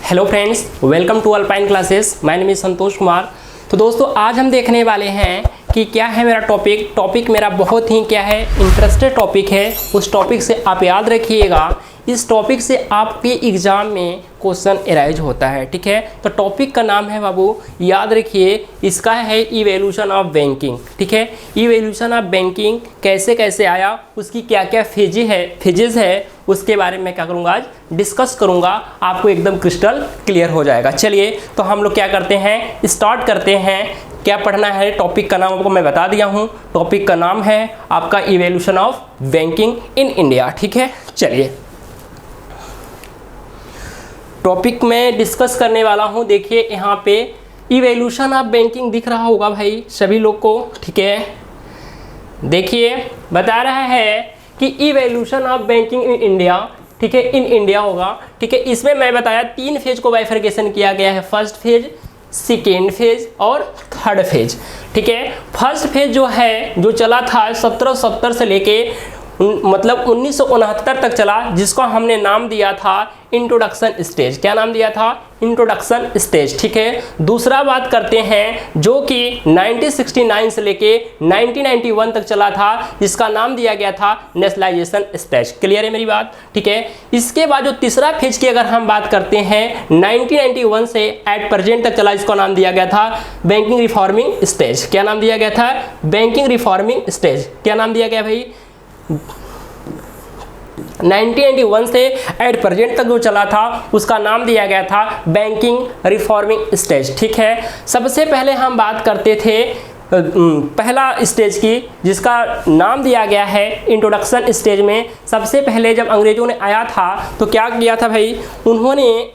Hello friends, welcome to Alpine classes. My name is Santosh Kumar. तो दोस्तों, आज हम देखने वाले हैं कि क्या है मेरा टॉपिक मेरा बहुत ही क्या है इंटरेस्टेड टॉपिक है। उस टॉपिक से आप याद रखिएगा, इस टॉपिक से आपके एग्ज़ाम में क्वेश्चन अराइज होता है। ठीक है, तो टॉपिक का नाम है बाबू, याद रखिए, इसका है इवोल्यूशन ऑफ बैंकिंग। ठीक है, इवोल्यूशन ऑफ बैंकिंग कैसे कैसे आया, उसकी क्या क्या फेजेस है, उसके बारे में क्या करूँगा, आज डिस्कस करूँगा। आपको एकदम क्रिस्टल क्लियर हो जाएगा। चलिए, तो हम लोग क्या करते हैं, स्टार्ट करते हैं। क्या पढ़ना है, टॉपिक का नाम आपको मैं बता दिया हूँ। टॉपिक का नाम है आपका evolution of banking in India. ठीक है, चलिए टॉपिक में डिस्कस करने वाला हूँ। देखिए यहाँ पे इवोल्यूशन ऑफ बैंकिंग दिख रहा होगा भाई सभी लोग को। ठीक है, देखिए बता रहा है कि evolution of banking in India. ठीक है, इन इंडिया होगा। ठीक है, इसमें मैं बताया 3 फेज को बाइफरकेशन किया गया है, फर्स्ट फेज, सेकेंड फेज और थर्ड फेज। ठीक है, फर्स्ट फेज जो है, जो चला था 1770 से लेके मतलब 1969 तक चला, जिसको हमने नाम दिया था इंट्रोडक्शन स्टेज। क्या नाम दिया था? Introduction stage. ठीक है, दूसरा बात करते हैं जो कि 1969 से लेके 1991 तक चला था, जिसका नाम दिया गया था नेशनलाइजेशन स्टेज। क्लियर है मेरी बात? ठीक है, इसके बाद जो तीसरा फेज की अगर हम बात करते हैं 1991 से एट प्रेजेंट तक चला, जिसका नाम दिया गया था बैंकिंग रिफॉर्मिंग स्टेज। क्या नाम दिया गया था? Banking reforming stage. क्या नाम दिया गया भाई? 1991 से एट प्रेजेंट तक जो चला था, उसका नाम दिया गया था बैंकिंग रिफॉर्मिंग स्टेज। ठीक है, सबसे पहले हम बात करते थे पहला स्टेज की, जिसका नाम दिया गया है इंट्रोडक्शन स्टेज में। सबसे पहले जब अंग्रेजों ने आया था तो क्या किया था भाई, उन्होंने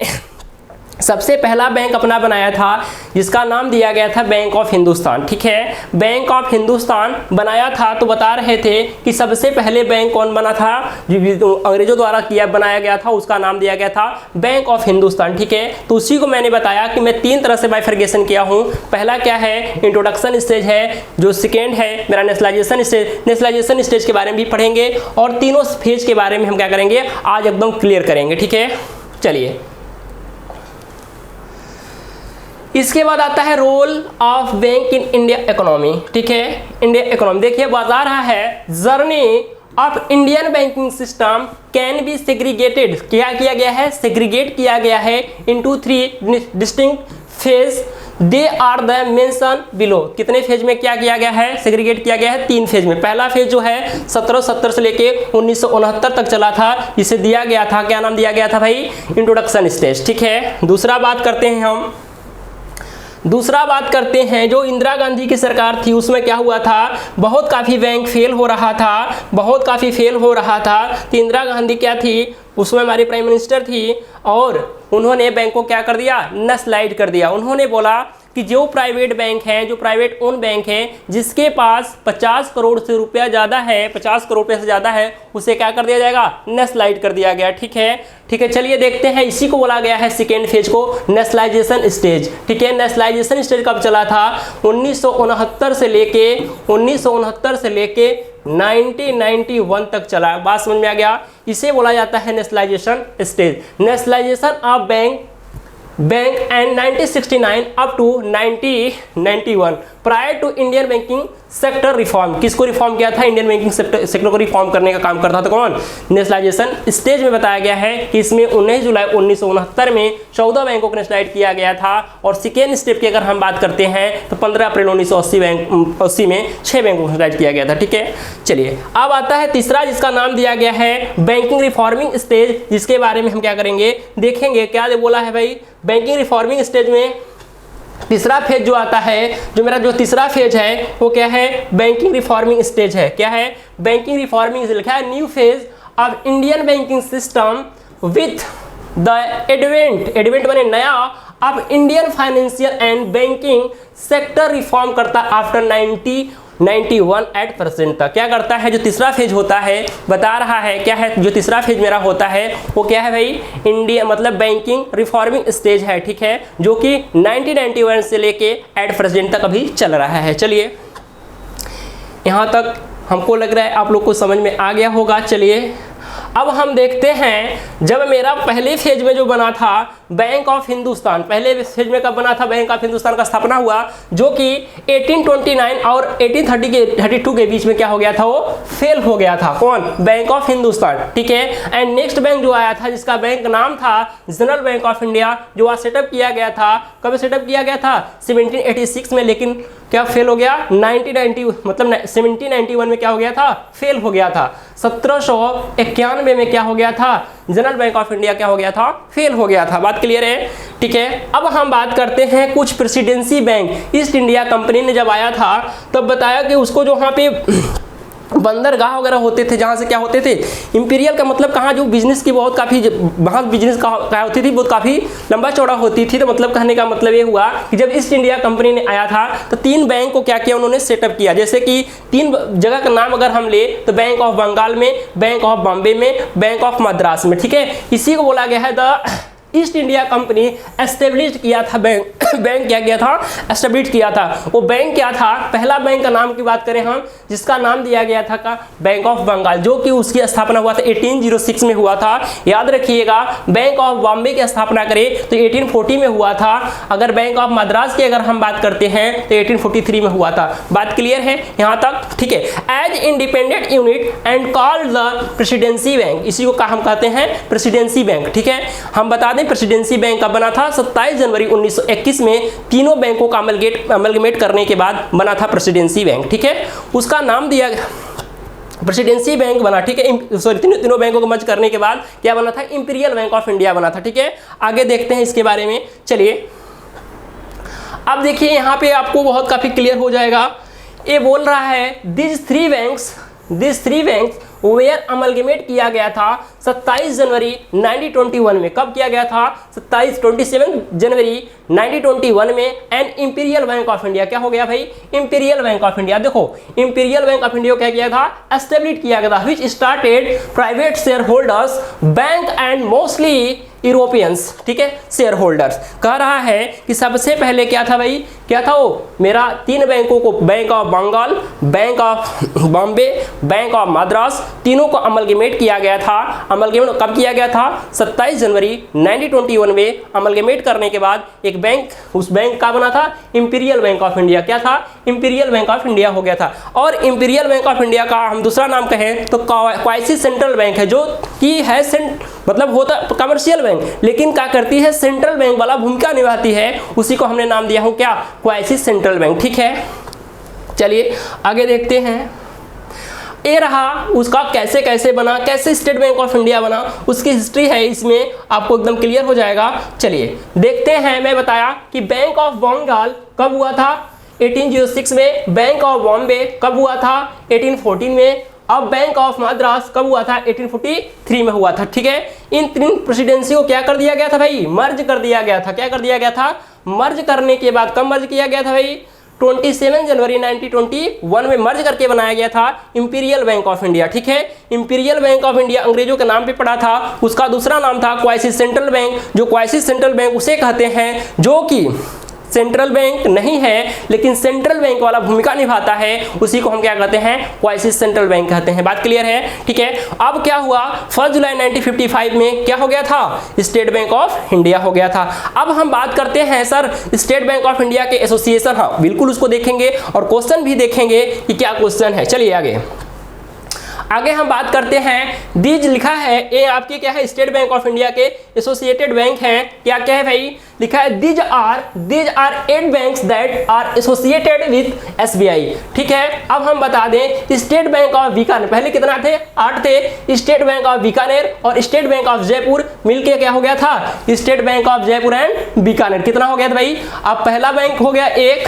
सबसे पहला बैंक अपना बनाया था, जिसका नाम दिया गया था बैंक ऑफ हिंदुस्तान। ठीक है, बैंक ऑफ हिंदुस्तान बनाया था। तो बता रहे थे कि सबसे पहले बैंक कौन बना था, जो अंग्रेजों द्वारा बनाया गया था, उसका नाम दिया गया था बैंक ऑफ हिंदुस्तान। ठीक है, तो उसी को मैंने बताया कि मैं 3 तरह से बाइफरकेशन किया हूँ। पहला क्या है, इंट्रोडक्शन स्टेज है। जो सेकेंड है मेरा नेशनलाइजेशन स्टेज। नेशनलाइजेशन स्टेज के बारे में भी पढ़ेंगे, और तीनों फेज के बारे में हम क्या करेंगे, आज एकदम क्लियर करेंगे। ठीक है, चलिए इसके बाद आता है role of bank in India economy. ठीक है, इंडिया इकोनॉमी देखिए बता रहा है, journey of Indian banking system can be segregated. क्या किया गया है? सेग्रीगेट किया गया है into 3 distinct phase. They are the mention below. कितने फेज में क्या किया गया है? सेग्रीगेट किया गया है 3 फेज में। पहला फेज जो है 1770 से लेके 1969 तक चला था, जिसे दिया गया था, क्या नाम दिया गया था भाई? Introduction stage. ठीक है, दूसरा बात करते हैं जो इंदिरा गांधी की सरकार थी, उसमें क्या हुआ था, बहुत काफ़ी बैंक फेल हो रहा था। तो इंदिरा गांधी क्या थी, उसमें हमारी प्राइम मिनिस्टर थी, और उन्होंने बैंक को क्या कर दिया, नेशनलाइज कर दिया। उन्होंने बोला कि जो प्राइवेट बैंक हैं, जो प्राइवेट ओन बैंक है, जिसके पास 50 करोड़ से रुपया ज़्यादा है, 50 करोड़ रुपये से ज़्यादा है, उसे क्या कर दिया जाएगा, नेशनलाइज कर दिया गया। ठीक है, चलिए देखते हैं, इसी को बोला गया है सेकेंड फेज को नेशनलाइजेशन स्टेज। ठीक है, नेशनलाइजेशन स्टेज कब चला था? 1969 से लेके 1991 तक चला। बात समझ में आ गया? इसे बोला जाता है nationalisation stage. Nationalisation of bank and 1969 up to 1991 prior to Indian banking sector reform. किसको रिफॉर्म किया था? इंडियन बैंकिंग सेक्टर को रिफॉर्म करने का काम करता था कौन? नेशनलाइजेशन स्टेज में बताया गया है कि इसमें 19 जुलाई 1969 में 14 बैंकों को नेशनलाइज किया गया था, और सेकेंड स्टेप की अगर हम बात करते हैं तो 15 अप्रैल 1980 में 6 बैंकों को नेशनलाइज किया गया था। ठीक है, चलिए अब आता है तीसरा, जिसका नाम दिया गया है बैंकिंग रिफॉर्मिंग स्टेज, जिसके बारे में हम क्या करेंगे, देखेंगे। क्या बोला है भाई? बैंकिंग रिफॉर्मिंग स्टेज में तीसरा फेज जो आता है, जो मेरा जो तीसरा फेज है, वो क्या है, बैंकिंग रिफॉर्मिंग स्टेज है। क्या है? बैंकिंग रिफॉर्मिंग लिखा है, new phase of Indian banking system with the advent माने नया, of Indian financial and banking sector reform करता आफ्टर 1991 एट परसेंट तक। क्या करता है? जो तीसरा फेज होता है, बता रहा है क्या है, जो तीसरा फेज मेरा होता है वो क्या है भाई? इंडिया मतलब बैंकिंग रिफॉर्मिंग स्टेज है। ठीक है, जो कि 1991 से लेके एट प्रेजेंट तक अभी चल रहा है। चलिए यहाँ तक हमको लग रहा है आप लोग को समझ में आ गया होगा। चलिए अब हम देखते हैं, जब मेरा पहले फेज में जो बना था बैंक ऑफ हिंदुस्तान पहले फेज में कब बना था, बैंक ऑफ हिंदुस्तान का स्थापना हुआ, जो कि 1829 और 1832 के बीच में क्या हो गया था, वो फेल हो गया था। कौन? बैंक ऑफ हिंदुस्तान, ठीक है। एंड नेक्स्ट बैंक जो आया था जिसका बैंक नाम था जनरल बैंक ऑफ इंडिया, जो आज सेटअप किया गया था, कब सेटअप किया गया था 1786 में, लेकिन क्या फेल हो गया 1791 में क्या हो गया था, फेल हो गया था। 1791 में क्या हो गया था, जनरल बैंक ऑफ इंडिया क्या हो गया था, फेल हो गया था। बात क्लियर है, ठीक है। अब हम बात करते हैं कुछ presidency bank. East India company ने जब आया था तब बताया कि उसको जो वहाँ पे बंदरगाह वगैरह होते थे, जहाँ से क्या होते थे, इंपीरियल का मतलब कहाँ जो बिजनेस की बहुत काफ़ी वहाँ बिजनेस क्या होती थी, बहुत काफ़ी लंबा चौड़ा होती थी। तो मतलब कहने का मतलब ये हुआ कि जब ईस्ट इंडिया कंपनी ने आया था तो 3 बैंक को क्या किया उन्होंने, सेटअप किया। जैसे कि 3 जगह का नाम अगर हम ले तो बैंक ऑफ बंगाल में, बैंक ऑफ बॉम्बे में, बैंक ऑफ मद्रास में, ठीक है। इसी को बोला गया है the east India company establish किया था। बैंक क्या किया था, एस्टेब्लिश किया था। वो बैंक क्या था, पहला बैंक का नाम की बात करें हम, जिसका नाम दिया गया था का बैंक ऑफ बंगाल, जो कि उसकी स्थापना हुआ था 1806 में हुआ था। याद रखिएगा, बैंक ऑफ बॉम्बे की स्थापना करें तो 1840 में हुआ था। अगर बैंक ऑफ मद्रास की अगर हम बात करते हैं तो 1843 में हुआ था। बात क्लियर है यहाँ तक, ठीक है। As independent unit and called the presidency bank, इसी को हम कहते हैं प्रेसिडेंसी बैंक, ठीक है। हम बता दें प्रेसिडेंसी बैंक का बना था 27 जनवरी 1921 में, तीनों बैंकों का अमलगमेट करने के बाद बना था प्रेसिडेंसी बैंक, ठीक है। उसका नाम दिया प्रेसिडेंसी बैंक बना, ठीक है। सॉरी, तीनों बैंकों को मर्ज करने के बाद क्या बना था, इंपीरियल बैंक ऑफ इंडिया बना था, ठीक है। आगे देखते हैं इसके बारे में, चलिए। अब देखिए यहाँ पे आपको बहुत काफी क्लियर हो जाएगा। ये बोल रहा है this three banks were amalgamate किया गया था 27 जनवरी 1921 में। कब किया गया था, 27 जनवरी 1921 में। And imperial bank of India क्या हो गया भाई, इंपीरियल बैंक ऑफ इंडिया। देखो इंपीरियल बैंक ऑफ इंडिया क्या किया था, एस्टेब्लिश किया गया था, which started private share holders bank and mostly Europeans, ठीक है, शेयर होल्डर्स। कह रहा है कि सबसे पहले क्या था भाई, क्या था वो, मेरा 3 बैंकों को, bank of Bengal, bank of Bombay, bank of Madras, तीनों को अमलगमेट किया गया था। अमलगमेट कब किया गया था, 27 जनवरी 1921 में। अमलगमेट करने के बाद एक बैंक, उस बैंक का बना था इंपीरियल बैंक ऑफ इंडिया। क्या था, इंपीरियल बैंक ऑफ इंडिया हो गया था। और इंपीरियल बैंक ऑफ इंडिया का हम दूसरा नाम कहें तो क्वासी सेंट्रल बैंक है, जो कि है मतलब होता कमर्शियल बैंक, लेकिन क्या करती है, सेंट्रल बैंक वाला भूमिका निभाती है। उसी को हमने नाम दिया हूं क्या, क्वासी सेंट्रल बैंक, ठीक है। चलिए आगे देखते हैं। ये रहा उसका कैसे कैसे बना, कैसे स्टेट बैंक ऑफ इंडिया बना, उसकी हिस्ट्री है, इसमें आपको एकदम क्लियर हो जाएगा। चलिए देखते हैं। मैं बताया कि बैंक ऑफ बंगाल कब हुआ था, 1806 में। बैंक ऑफ बॉम्बे कब हुआ था, 1814 में। अब बैंक ऑफ मद्रास कब हुआ था, 1843 में हुआ था, ठीक है। इन 3 प्रेसिडेंसी को क्या कर दिया गया था भाई, मर्ज कर दिया गया था। क्या कर दिया गया था, मर्ज करने के बाद कब मर्ज किया गया था भाई, 27 जनवरी 1921 में मर्ज करके बनाया गया था इंपीरियल बैंक ऑफ इंडिया, ठीक है। इंपीरियल बैंक ऑफ इंडिया अंग्रेजों के नाम पे पड़ा था। उसका दूसरा नाम था क्वासी सेंट्रल बैंक, जो क्वासी सेंट्रल बैंक उसे कहते हैं जो कि सेंट्रल बैंक नहीं है लेकिन सेंट्रल बैंक वाला भूमिका निभाता है, उसी को हम क्या कहते हैं, क्वासी सेंट्रल बैंक कहते हैं। बात क्लियर है, ठीक है। अब क्या हुआ, 1 जुलाई 1955 में क्या हो गया था, स्टेट बैंक ऑफ इंडिया हो गया था। अब हम बात करते हैं sir state bank of India के एसोसिएशन, हाँ बिल्कुल उसको देखेंगे और क्वेश्चन भी देखेंगे कि क्या क्वेश्चन है। चलिए आगे हम बात करते हैं। दीज लिखा है, ये आपके क्या है, स्टेट बैंक ऑफ इंडिया के एसोसिएटेड बैंक हैं। क्या क्या है भाई, लिखा है these are 8 banks that are associated with SBI, ठीक है। अब हम बता दें स्टेट बैंक ऑफ बीकानेर, पहले कितना थे, 8 थे। स्टेट बैंक ऑफ बीकानेर और स्टेट बैंक ऑफ जयपुर मिलके क्या हो गया था, state bank of Jaipur and Bikaner. कितना हो गया था भाई, अब पहला बैंक हो गया 1,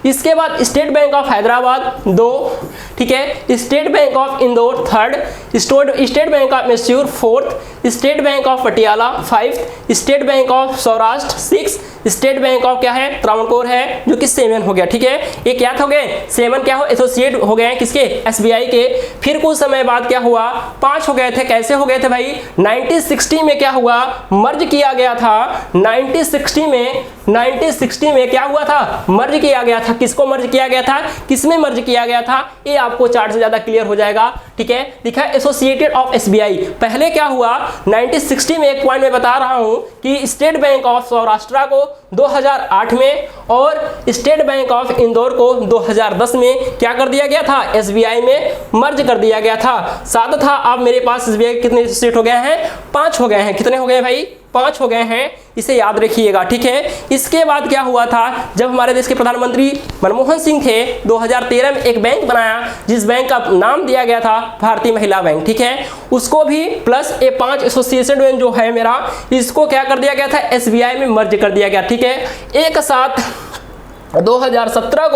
इसके बाद स्टेट बैंक ऑफ हैदराबाद 2, ठीक है। State bank of Indore 3rd, state bank of Mysore 4th, state bank of Patiala 5th, state bank of Saurashtra 6, state bank of क्या है, त्रावणकोर है, जो कि 7 हो गया। ठीक है, ये क्या हो गए, 7 क्या हो, एसोसिएट हो गए हैं किसके, एसबीआई के। फिर कुछ समय बाद क्या हुआ, 5 हो गए थे। कैसे हो गए थे भाई, 1960 में क्या हुआ, मर्ज किया गया था। 1960 में क्या हुआ था, मर्ज किया गया था। किसको मर्ज किया गया था, किसमें मर्ज किया गया था, ये आपको चार्ट से ज्यादा क्लियर हो जाएगा। ठीक है, दिखा एसोसिएटेड ऑफ एसबीआई। पहले क्या हुआ, 1960 में एक पॉइंट में बता रहा हूं कि स्टेट बैंक ऑफ सौराष्ट्र को 2008 में और स्टेट बैंक ऑफ इंदौर को 2010 में क्या कर दिया गया था, एसबीआई में मर्ज कर दिया गया था। साथ था अब मेरे पास एसबीआई कितने एसोसिएट हो गए हैं, 5 हो गए हैं। कितने हो गए भाई, 5 हो गए हैं, इसे याद रखिएगा। ठीक है, इसके बाद क्या हुआ था, जब हमारे देश के प्रधानमंत्री मनमोहन सिंह थे, 2013 में एक बैंक बनाया जिस बैंक का नाम दिया गया था भारतीय महिला बैंक। ठीक है, उसको भी प्लस ये 5 एसोसिएशन बैंक जो है मेरा, इसको क्या कर दिया गया था, एसबीआई में मर्ज कर दिया गया। ठीक है, एक साथ 2017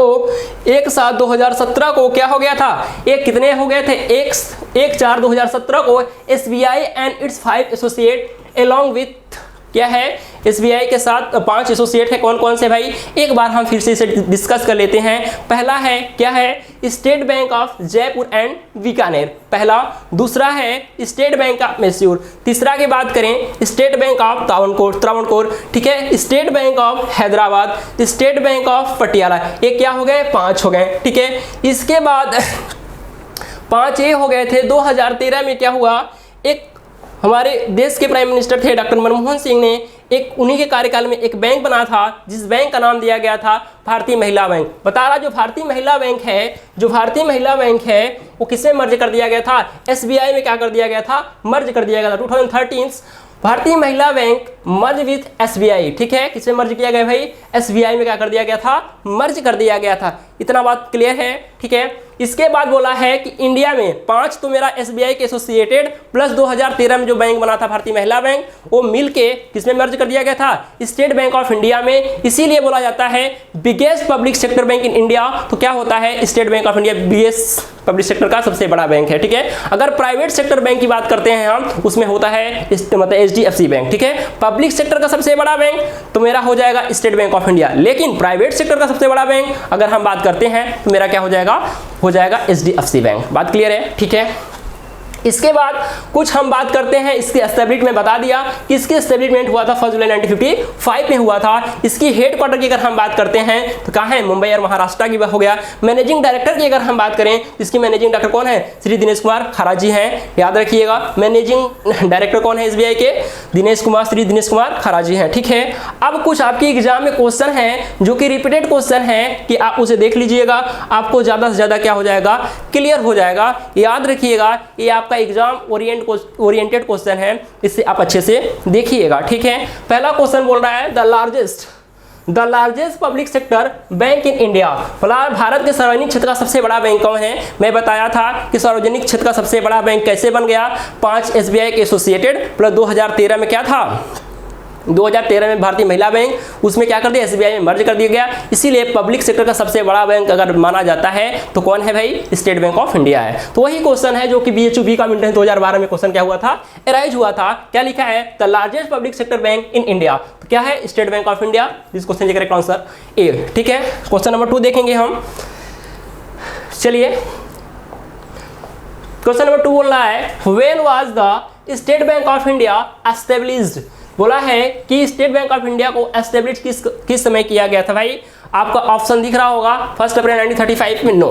को क्या हो गया था, एक कितने हो गए थे, 1/4/2017 को SBI and it's 5 associate along with क्या है, एसबीआई के साथ 5 एसोसिएट है। कौन कौन से भाई, एक बार हम फिर से इसे डिस्कस कर लेते हैं। पहला है क्या है, state bank of Jaipur and Bikaner, पहला। दूसरा है स्टेट बैंक ऑफ मैसूर। तीसरा की बात करें, स्टेट बैंक ऑफ त्रावणकोर। ठीक है, state bank of Hyderabad, state bank of Patiala. ये क्या हो गए, 5 हो गए। ठीक है, इसके बाद 5 ये हो गए थे। 2013 में क्या हुआ, एक हमारे देश के प्राइम मिनिस्टर थे डॉक्टर मनमोहन सिंह ने एक उन्हीं के कार्यकाल में एक बैंक बना था जिस बैंक का नाम दिया गया था भारतीय महिला बैंक। बता रहा, जो भारतीय महिला बैंक है वो किसमें मर्ज कर दिया गया था, एसबीआई में क्या कर दिया गया था, मर्ज कर दिया गया था। 2013 भारतीय महिला बैंक मर्ज विथ एसबीआई। ठीक है, किसमें मर्ज किया गया भाई, एसबीआई में क्या कर दिया गया था, मर्ज कर दिया गया था। इतना बात क्लियर है। ठीक है, इसके बाद बोला है कि इंडिया में 5 तो मेरा एसबीआई के एसोसिएटेड प्लस 2013 में जो बैंक बना था भारतीय महिला बैंक, वो मिलके किसमें मर्ज कर दिया गया था, स्टेट बैंक ऑफ इंडिया में। इसीलिए बोला जाता है biggest public sector bank in India. तो क्या होता है, state bank of India biggest public sector का सबसे बड़ा बैंक है। ठीक है, अगर प्राइवेट सेक्टर बैंक की बात करते हैं हम, उसमें होता है मतलब एचडीएफसी बैंक। ठीक है, पब्लिक सेक्टर का सबसे बड़ा बैंक तो मेरा हो जाएगा स्टेट बैंक ऑफ इंडिया, लेकिन प्राइवेट सेक्टर का सबसे बड़ा बैंक अगर हम बात करते हैं तो मेरा क्या हो जाएगा एचडीएफसी बैंक। बात क्लियर है। ठीक है, इसके बाद कुछ हम बात करते हैं इसके एस्टैब्लिशमेंट। बता दिया कि इसके एस्टैब्लिशमेंट हुआ था 1 जुलाई 1955 में हुआ था। इसकी हेडक्वार्टर की अगर हम बात करते हैं तो कहाँ है, मुंबई और महाराष्ट्र की हो गया। मैनेजिंग डायरेक्टर की अगर हम बात करें, इसकी मैनेजिंग डायरेक्टर कौन है, श्री दिनेश कुमार खरा जी हैं, याद रखिएगा। मैनेजिंग डायरेक्टर कौन है एसबीआई के, श्री दिनेश कुमार खरा जी हैं। ठीक है, अब कुछ आपकी एग्जाम में क्वेश्चन है जो कि रिपीटेड क्वेश्चन है कि आप उसे देख लीजिएगा, आपको ज्यादा से ज्यादा क्या हो जाएगा, क्लियर हो जाएगा। याद रखिएगा, ये आपका एग्जाम ओरिएंटेड क्वेश्चन है, इससे आप अच्छे से देखिएगा। ठीक है, पहला क्वेश्चन बोल रहा है the largest public sector bank in India. Bharat के सार्वजनिक क्षेत्र का सबसे बड़ा बैंक कौन है। मैं बताया था कि सार्वजनिक क्षेत्र का सबसे बड़ा बैंक कैसे बन गया, 5 एसबीआई के एसोसिएटेड प्लस 2013 में क्या था, 2013 में भारतीय महिला बैंक, उसमें क्या कर दिया, एसबीआई में मर्ज कर दिया गया। इसीलिए पब्लिक सेक्टर का सबसे बड़ा बैंक अगर माना जाता है तो कौन है भाई, स्टेट बैंक ऑफ इंडिया है। तो वही क्वेश्चन है जो कि बीएचयूबी का मिनट 2012 में क्वेश्चन क्या हुआ था, एराइज हुआ था। क्या लिखा है, the largest public sector bank in India. तो क्या है, state bank of India. This question correct answer A. ठीक है, क्वेश्चन नंबर 2 देखेंगे हम। चलिए, क्वेश्चन नंबर 2 बोल रहा है when was the state bank of India established. बोला है कि स्टेट बैंक ऑफ इंडिया को एस्टेब्लिश किस समय किया गया था भाई। आपका ऑप्शन दिख रहा होगा, 1 अप्रैल 1935 में नो,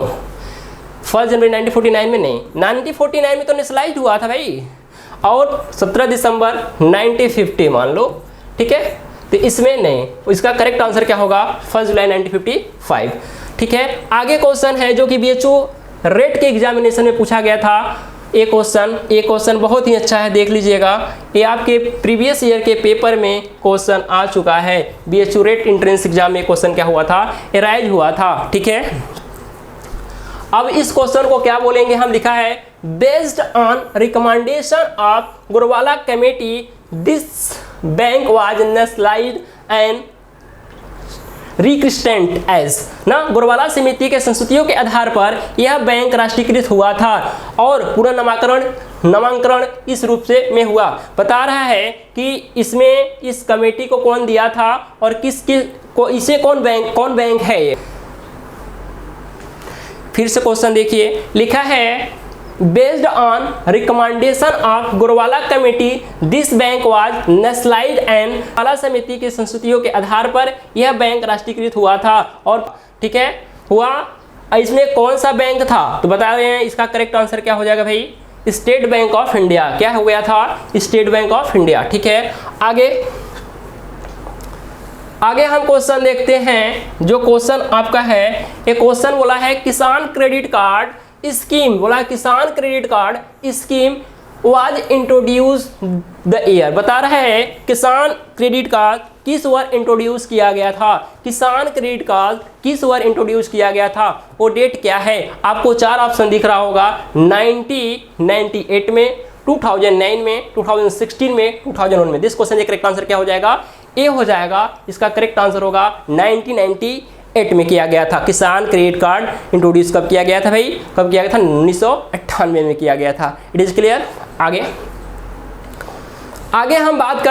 1 जनवरी 1949 में नहीं, 1949 में तो नेशनलाइज हुआ था भाई, और 17 दिसंबर 1950 मान लो। ठीक है, तो इसमें नहीं, इसका करेक्ट आंसर क्या होगा, 1 जुलाई 1955। ठीक है, आगे क्वेश्चन है जो कि बीएचयू रेट के एग्जामिनेशन में पूछा गया था। एक क्वेश्चन बहुत ही अच्छा है, देख लीजिएगा। ये आपके प्रीवियस ईयर के पेपर में क्वेश्चन आ चुका है। बीएचयू रेट एंट्रेंस एग्जाम में क्वेश्चन क्या हुआ था, एराइज हुआ था। ठीक है, अब इस क्वेश्चन को क्या बोलेंगे हम, लिखा है based on recommendation of Gorwala committee this bank was nationalised and rechristened as ना। गोरवाला समिति के संस्तुतियों के आधार पर यह बैंक राष्ट्रीयकृत हुआ था और पूरा नामकरण नामांकन इस रूप से में हुआ। बता रहा है कि इसमें इस कमेटी को कौन दिया था और को इसे कौन बैंक है ये। फिर से क्वेश्चन देखिए, लिखा है based on recommendation of Gorwala committee this bank was nationalised and Gorwala समिति की संस्तुतियों के आधार पर यह बैंक राष्ट्रीयकृत हुआ था। और ठीक है हुआ, इसमें कौन सा बैंक था तो बता रहे हैं, इसका करेक्ट आंसर क्या हो जाएगा भाई, स्टेट बैंक ऑफ इंडिया। क्या हो गया था, स्टेट बैंक ऑफ इंडिया। ठीक है, आगे हम क्वेश्चन देखते हैं। जो क्वेश्चन आपका है, एक क्वेश्चन बोला है किसान क्रेडिट कार्ड स्कीम, बोला किसान credit card scheme was introduce the year. बता रहा है किसान क्रेडिट कार्ड किस वर्ष इंट्रोड्यूस किया गया था, किसान क्रेडिट कार्ड किस वर्ष इंट्रोड्यूस किया गया था, वो डेट क्या है। आपको 4 ऑप्शन दिख रहा होगा, 1998 में, 2009 में, 2016 में, 2001 में। दिस क्वेश्चन का करेक्ट आंसर क्या हो जाएगा, ए हो जाएगा। इसका करेक्ट आंसर होगा 1998 में किया गया था। किसान क्रेडिट कार्ड इंट्रोड्यूस कब किया गया था भाई, कब किया गया था, 1998 में किया गया था। It is clear. आगे हम बात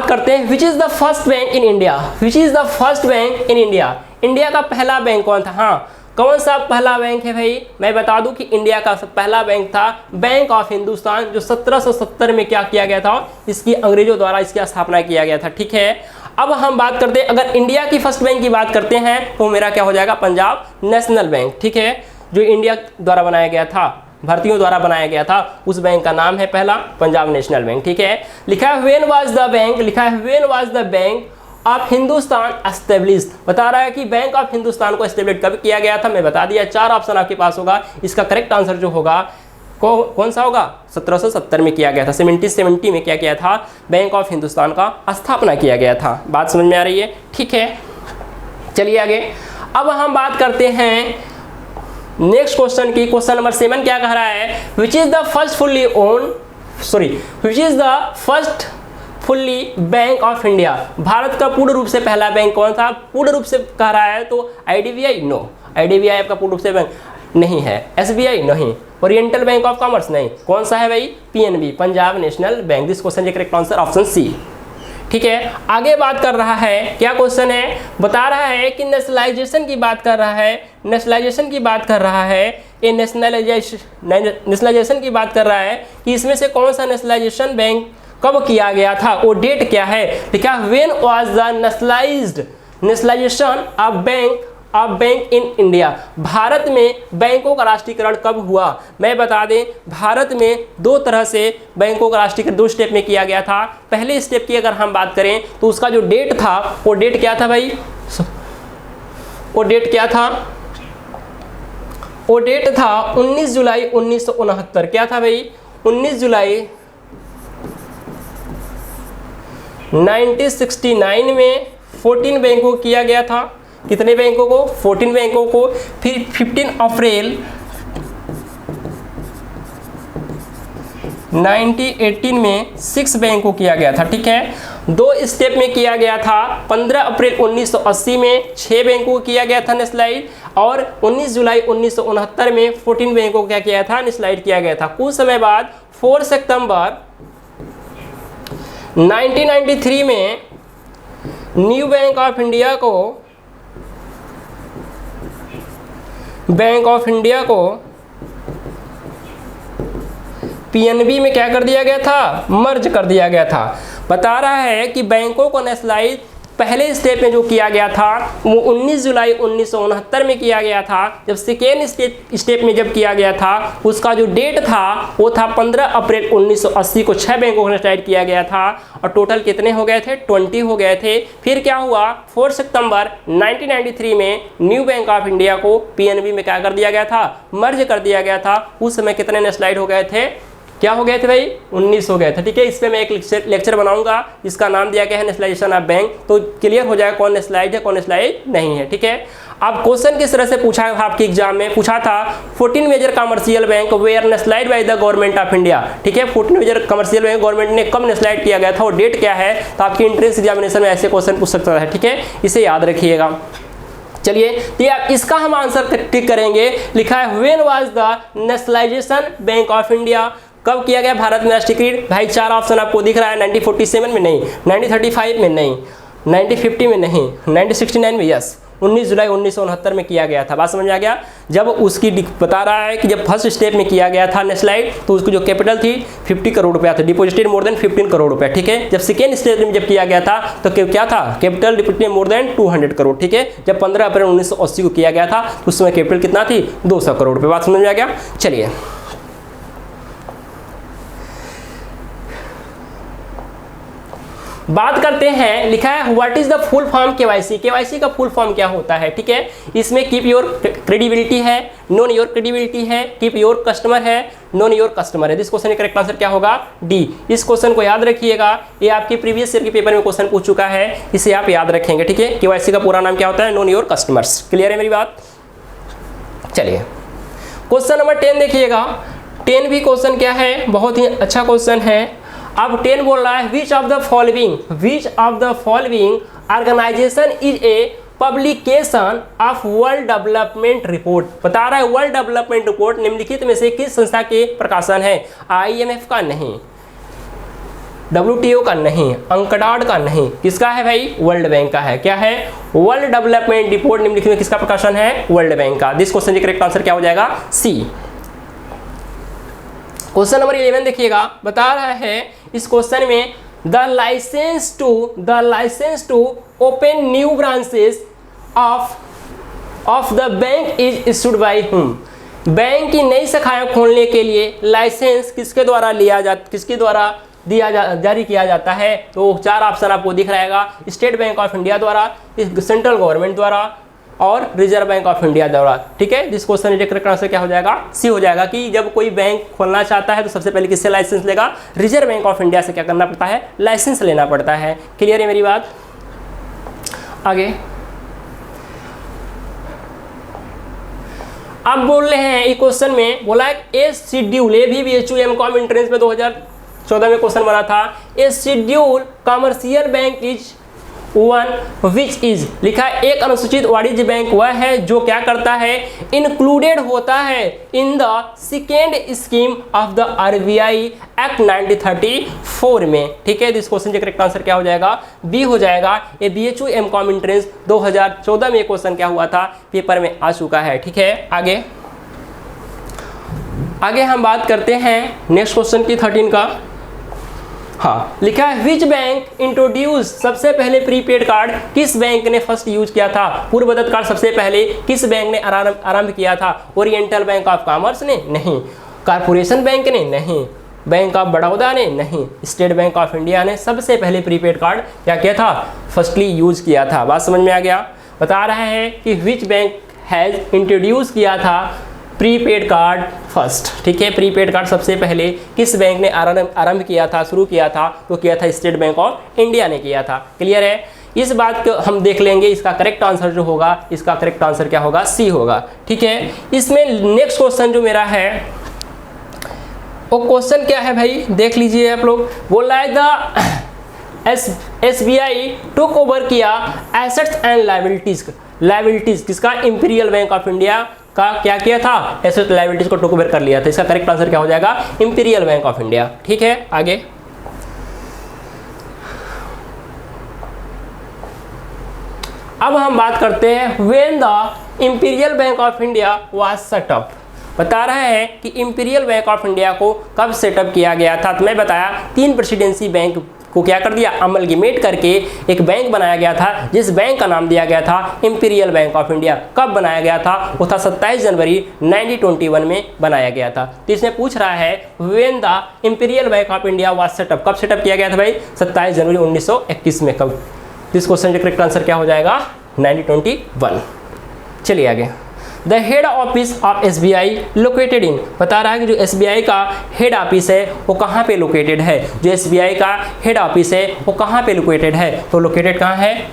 करते हैं which is the first bank in India, which is the first bank in India. India का पहला बैंक कौन था, हाँ कौन सा पहला बैंक है भाई, मैं बता दूं कि इंडिया का पहला बैंक था बैंक ऑफ हिंदुस्तान, जो 1770 में क्या किया गया था, इसकी अंग्रेजों द्वारा इसकी स्थापना किया गया था। ठीक है, अब हम बात करते हैं, अगर इंडिया की फर्स्ट बैंक की बात करते हैं तो मेरा क्या हो जाएगा, पंजाब नेशनल बैंक। ठीक है, जो इंडिया द्वारा बनाया गया था, भारतीयों द्वारा बनाया गया था, उस बैंक का नाम है पहला पंजाब नेशनल बैंक। ठीक है, लिखा है व्हेन वाज द बैंक, लिखा है when was the bank of Hindustan established. बता रहा है कि बैंक ऑफ हिंदुस्तान को एस्टेब्लिश कब किया गया था, मैं बता दिया। 4 ऑप्शन आपके पास होगा, इसका करेक्ट आंसर जो होगा कौन सा होगा, 1770 में किया गया था। 1770 में क्या किया था, बैंक ऑफ हिंदुस्तान का स्थापना किया गया था। बात समझ में आ रही है। ठीक है, चलिए आगे। अब हम बात करते हैं नेक्स्ट क्वेश्चन की। क्वेश्चन नंबर 7 क्या कह रहा है, which is the first fully bank of India. Bharat का पूर्ण रूप से पहला बैंक कौन था, पूर्ण रूप से कह रहा है तो IDBI, नो IDBI आपका पूर्ण रूप से बैंक नहीं है, SBI नहीं, ओरिएंटल बैंक ऑफ कॉमर्स नहीं, कौन सा है भाई, PNB Punjab national bank. This question का करेक्ट आंसर ऑप्शन सी। ठीक है, आगे बात कर रहा है, क्या क्वेश्चन है, बता रहा है कि नेशनलाइजेशन की बात कर रहा है, नेशनलाइजेशन की बात कर रहा है, ये नेशनलाइजेशन की बात कर रहा है कि इसमें से कौन सा नेशनलाइजेशन बैंक कब किया गया था, वो डेट क्या है। ठीक है, when was the nationalisation of bank in India. Bharat में बैंकों का राष्ट्रीयकरण कब हुआ, मैं बता दें भारत में 2 तरह से बैंकों का राष्ट्रीयकरण 2 स्टेप में किया गया था। पहले स्टेप की अगर हम बात करें तो उसका जो डेट था, वो डेट क्या था भाई, वो डेट क्या था, वो डेट था 19 जुलाई 1969। क्या था भाई, 19 जुलाई 1969 में 14 बैंकों को किया गया था। कितने बैंकों को, 14 बैंकों को। फिर 15 अप्रैल 1918 में 6 बैंकों को किया गया था। ठीक है, 2 स्टेप में किया गया था। 15 अप्रैल 1980 में 6 बैंकों को किया गया था नेशनलाइज, और 19 जुलाई 1969 में 14 बैंकों को क्या किया था, नेशनलाइज किया गया था। कुछ समय बाद 4 सितंबर 1993 में न्यू बैंक ऑफ इंडिया को PNB में क्या कर दिया गया था, मर्ज कर दिया गया था। बता रहा है कि बैंकों को नेशनलाइज पहले स्टेप में जो किया गया था वो 19 जुलाई 1969 में किया गया था। जब सेकेंड स्टेप में जब किया गया था, उसका जो डेट था वो था 15 अप्रैल 1980 को 6 बैंकों को नेशनलाइज किया गया था, और टोटल कितने हो गए थे, 20 हो गए थे। फिर क्या हुआ, 4 सितंबर 1993 में न्यू बैंक ऑफ इंडिया को PNB में क्या कर दिया गया था, मर्ज कर दिया गया था। उस समय कितने नेशनलाइज हो गए थे, क्या हो गए थे भाई, 19 हो गए थे। ठीक है, इस पर मैं एक लेक्चर बनाऊंगा, इसका नाम दिया गया है नेशनलाइजेशन ऑफ बैंक, तो क्लियर हो जाएगा कौन नेशनलाइज है कौन नेशनलाइज नहीं है। ठीक है, अब क्वेश्चन किस तरह से पूछा था, आपके एग्जाम में पूछा था 14 major commercial bank were nationalised by the government of India. ठीक है, 14 मेजर कमर्शियल बैंक गवर्नमेंट ने कब नेशनलाइज किया गया था, और डेट क्या है, तो आपकी एंट्रेंस एग्जामिनेशन में ऐसे क्वेश्चन पूछ सकता है। ठीक है, इसे याद रखिएगा। चलिए तो ये इसका हम आंसर टिक करेंगे। लिखा है when was the nationalisation bank of India, कब किया गया भारत में राष्ट्रीयकृत? भाई 4 ऑप्शन आपको दिख रहा है, 1947 में नहीं, 1935 में नहीं, 1950 में नहीं, 1969 में यस, 19 जुलाई 1969 में किया गया था। बात समझ में आ गया। जब उसकी बता रहा है कि जब फर्स्ट स्टेप में किया गया था नेशनलाइज, तो उसकी जो कैपिटल थी 50 करोड़ रुपया था, डिपॉजिटेड मोर देन 15 करोड़ रुपया, ठीक है। जब सेकेंड स्टेप में जब किया गया था तो क्या था? Capital deposited more than 200 crore, ठीक है। जब 15 अप्रैल 1980 को किया गया था उस समय कैपिटल कितना थी? 200 करोड़ रुपये। बात समझ में आ गया। चलिए बात करते हैं। लिखा है what is the full form KYC, KYC का फुल फॉर्म क्या होता है, ठीक है। इसमें कीप योर क्रेडिबिलिटी है, नोन योर क्रेडिबिलिटी है, कीप योर कस्टमर है, नोन योर कस्टमर है। दिस क्वेश्चन का करेक्ट आंसर क्या होगा? डी। इस क्वेश्चन को याद रखिएगा, ये आपके प्रीवियस ईयर के पेपर में क्वेश्चन पूछ चुका है, इसे आप याद रखेंगे, ठीक है। केवाईसी का पूरा नाम क्या होता है? Known your customers. क्लियर है मेरी बात? चलिए क्वेश्चन नंबर 10 देखिएगा। 10 भी क्वेश्चन क्या है? बहुत ही अच्छा क्वेश्चन है। अब 10 बोल रहा है which of the following organisation is a publication of world development report. बता रहा है वर्ल्ड डेवलपमेंट रिपोर्ट निम्नलिखित में से किस संस्था के प्रकाशन है? IMF का नहीं, WTO का नहीं, अंकडाड का नहीं, किसका है भाई? वर्ल्ड बैंक का है। क्या है? वर्ल्ड डेवलपमेंट रिपोर्ट निम्नलिखित में किसका प्रकाशन है? वर्ल्ड बैंक का। दिस क्वेश्चन का करेक्ट आंसर क्या हो जाएगा? सी। क्वेश्चन नंबर 11 देखिएगा। बता रहा है इस क्वेश्चन में the licence to open new branches of the bank is issued by whom. Bank की नई शाखाएं खोलने के लिए लाइसेंस किसके द्वारा जारी किया जाता है? तो 4 ऑप्शन आपको दिख रहेगा। स्टेट बैंक ऑफ इंडिया द्वारा, सेंट्रल गवर्नमेंट द्वारा और रिजर्व बैंक ऑफ इंडिया द्वारा, ठीक है। जिस क्वेश्चन का करेक्ट आंसर क्या हो जाएगा? सी हो जाएगा कि जब कोई बैंक खोलना चाहता है तो सबसे पहले किससे लाइसेंस लेगा? रिजर्व बैंक ऑफ इंडिया से क्या करना पड़ता है? लाइसेंस लेना पड़ता है। क्लियर है मेरी बात? आगे अब बोल रहे हैं इस क्वेश्चन में, बोला है ए शेड्यूल, ये भी BHU MCOM एंट्रेंस में 2014 में क्वेश्चन बना था। A schedule commercial bank is one which is. लिखा है एक अनुसूचित वाणिज्य बैंक वह है जो क्या करता है? इंक्लूडेड होता है in the second scheme of the RBI act 1934 में, ठीक है। इस क्वेश्चन का करेक्ट आंसर क्या हो जाएगा? बी हो जाएगा। ये BHU MCOM एंट्रेंस 2014 में क्वेश्चन क्या हुआ था? पेपर में आ चुका है, ठीक है। आगे हम बात करते हैं नेक्स्ट क्वेश्चन की 13 का। हाँ, लिखा है विच बैंक इंट्रोड्यूस, सबसे पहले प्रीपेड कार्ड किस बैंक ने फर्स्ट यूज किया था? पूर्वदत्त कार्ड सबसे पहले किस बैंक ने आरंभ किया था? ओरिएंटल बैंक ऑफ कॉमर्स ने? नहीं। कारपोरेशन बैंक ने? नहीं। बैंक ऑफ बड़ौदा ने? नहीं। स्टेट बैंक ऑफ इंडिया ने सबसे पहले प्रीपेड कार्ड क्या किया था? फर्स्टली यूज किया था। बात समझ में आ गया? बता रहा है कि विच बैंक हैज इंट्रोड्यूस किया था प्रीपेड कार्ड फर्स्ट, ठीक है। प्रीपेड कार्ड सबसे पहले किस बैंक ने आरंभ किया था, शुरू किया था? तो किया था स्टेट बैंक ऑफ इंडिया ने किया था। क्लियर है? इस बात को हम देख लेंगे। इसका करेक्ट आंसर जो होगा, इसका करेक्ट आंसर क्या होगा? सी होगा, ठीक है। इसमें नेक्स्ट क्वेश्चन जो मेरा है वो क्वेश्चन क्या है भाई? देख लीजिए आप लोग। बोल रहा है द SBI टुक ओवर किया एसेट्स एंड लायबिलिटीज किसका? इंपीरियल बैंक ऑफ इंडिया का क्या किया था? एसेट लायबिलिटीज को टुक ओवर कर लिया था। इसका करेक्ट आंसर क्या हो जाएगा? इंपीरियल बैंक ऑफ इंडिया, ठीक है। आगे अब हम बात करते हैं when the imperial bank of India was setup. बता रहा है कि इंपीरियल बैंक ऑफ इंडिया को कब सेटअप किया गया था? तो मैं बताया 3 प्रेसिडेंसी बैंक को क्या कर दिया? अमलगमेट करके एक बैंक बनाया गया था, जिस बैंक का नाम दिया गया था इंपीरियल बैंक ऑफ इंडिया। कब बनाया गया था? वो था 27 जनवरी 1921 में बनाया गया था। तो इसमें पूछ रहा है when the imperial bank of India was setup, कब सेटअप किया गया था भाई? 27 जनवरी 1921 में। कब? इस क्वेश्चन का करेक्ट आंसर क्या हो जाएगा? 1921। चलिए आगे। The head office of SBI located in. बता रहा है कि जो SBI का हेड ऑफिस है वो कहाँ पे लोकेटेड है? जो SBI का हेड ऑफिस है वो कहाँ पे लोकेटेड है? तो लोकेटेड कहाँ है?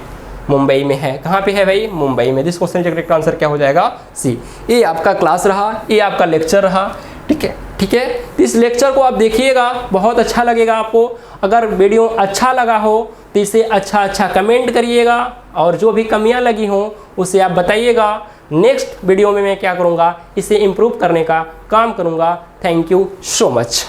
मुंबई में है। कहाँ पे है भाई? मुंबई में। दिस क्वेश्चन का करेक्ट आंसर क्या हो जाएगा? सी। ये आपका क्लास रहा, ये आपका लेक्चर रहा, ठीक है, ठीक है। इस लेक्चर को आप देखिएगा, बहुत अच्छा लगेगा आपको। अगर वीडियो अच्छा लगा हो तो इसे अच्छा कमेंट करिएगा और जो भी कमियां लगी हों उसे आप बताइएगा। नेक्स्ट वीडियो में मैं क्या करूँगा, इसे इम्प्रूव करने का काम करूँगा। Thank you so much.